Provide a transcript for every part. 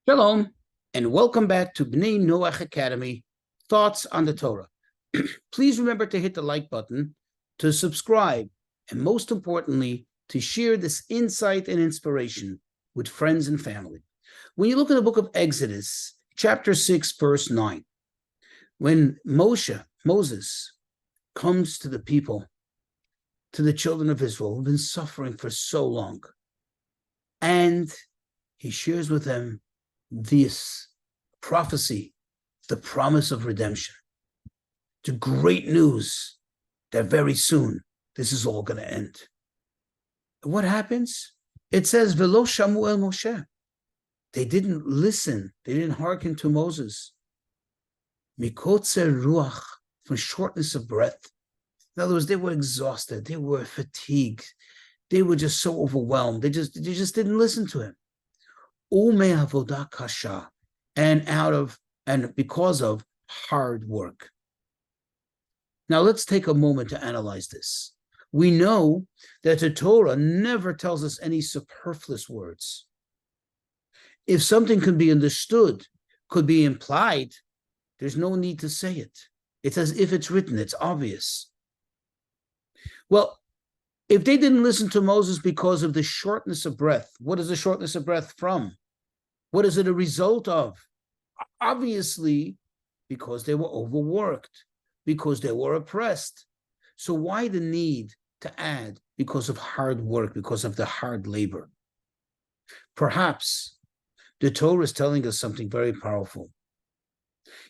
Shalom, and welcome back to Bnei Noach Academy, Thoughts on the Torah. Please remember to hit the like button, to subscribe, and most importantly, to share this insight and inspiration with friends and family. When you look at the book of Exodus, chapter 6, verse 9, when Moses, comes to the people, to the children of Israel who've been suffering for so long, and he shares with them this prophecy, the promise of redemption, the great news that very soon this is all going to end. What happens? It says, Velo shamu el Moshe. They didn't listen. They didn't hearken to Moses. Mikotzer ruach, from shortness of breath. In other words, they were exhausted. They were fatigued. They were just so overwhelmed. They just didn't listen to him. Ume avodah kasha, and because of hard work. Now let's take a moment to analyze this. We know that the Torah never tells us any superfluous words. If something can be understood, could be implied, there's no need to say it. It's as if it's written, it's obvious. Well, if they didn't listen to Moses because of the shortness of breath, what is the shortness of breath from? What is it a result of? Obviously, because they were overworked, because they were oppressed. So why the need to add because of hard work, because of the hard labor? Perhaps the Torah is telling us something very powerful.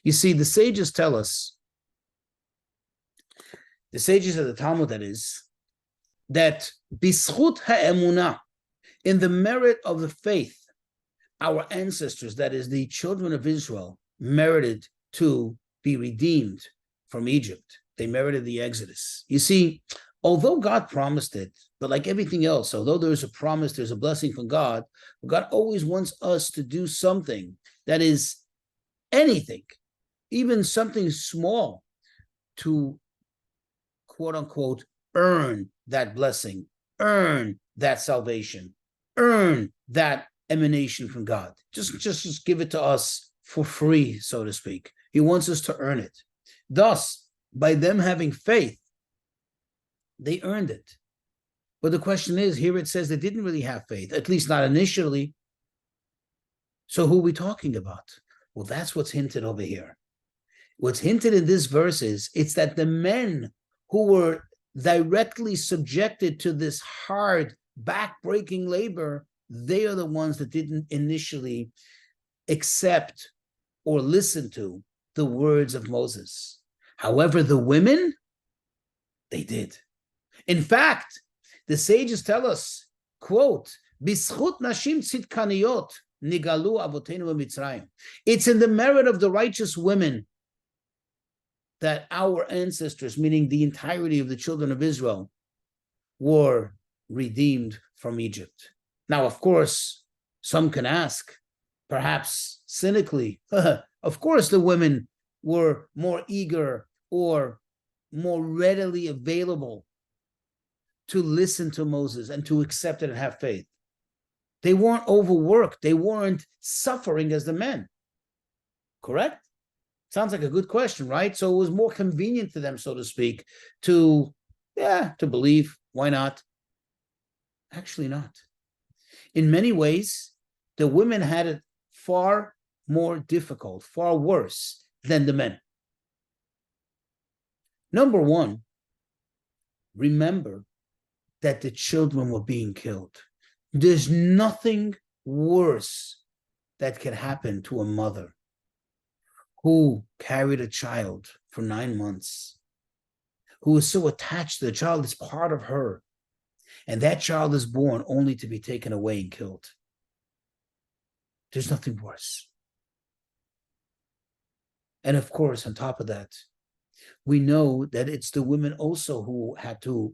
You see, the sages tell us, the sages of the Talmud that is, that bischut ha'emunah, in the merit of the faith, our ancestors, that is the children of Israel, merited to be redeemed from Egypt. They merited the Exodus. You see, although God promised it, but like everything else, although there's a promise, there's a blessing from God, God always wants us to do something that is anything, even something small, to quote unquote earn that blessing, earn that salvation, earn that emanation from God. Just give it to us for free, so to speak. He wants us to earn it. Thus, by them having faith, they earned it. But the question is, here it says they didn't really have faith, at least not initially. So who are we talking about? Well, that's what's hinted over here. What's hinted in this verse is, it's that the men who were directly subjected to this hard, back-breaking labor, they are the ones that didn't initially accept or listen to the words of Moses. However, the women, they did. In fact, the sages tell us, quote, Bischut nashim tzidkaniyot nigalu avotenu b'Mitzrayim. It's in the merit of the righteous women that our ancestors, meaning the entirety of the children of Israel, were redeemed from Egypt. Now, of course, some can ask, perhaps cynically, of course the women were more eager or more readily available to listen to Moses and to accept it and have faith. They weren't overworked. They weren't suffering as the men. Correct? Sounds like a good question, right? So it was more convenient to them, so to speak, to believe. Why not? Actually not. In many ways, the women had it far more difficult, far worse than the men. Number one, remember that the children were being killed. There's nothing worse that can happen to a mother who carried a child for 9 months, who was so attached to the child, it's part of her. And that child is born only to be taken away and killed. There's nothing worse. And of course, on top of that, we know that it's the women also who had to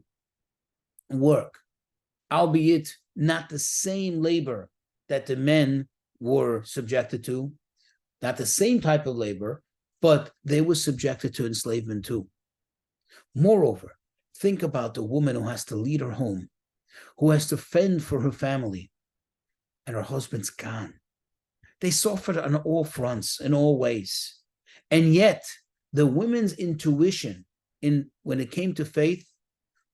work, albeit not the same labor that the men were subjected to, not the same type of labor, but they were subjected to enslavement too. Moreover, think about the woman who has to lead her home, who has to fend for her family, and her husband's gone. They suffered on all fronts, in all ways. And yet, the women's intuition when it came to faith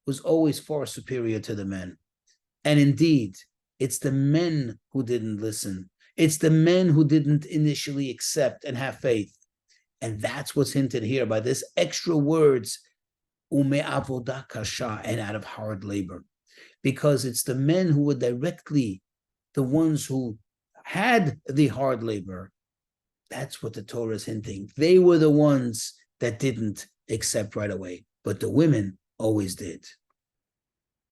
was always far superior to the men. And indeed, it's the men who didn't listen. It's the men who didn't initially accept and have faith. And that's what's hinted here by this extra words, ume avodah kasha, and out of hard labor. Because it's the men who were directly the ones who had the hard labor. That's what the Torah is hinting. They were the ones that didn't accept right away, but the women always did.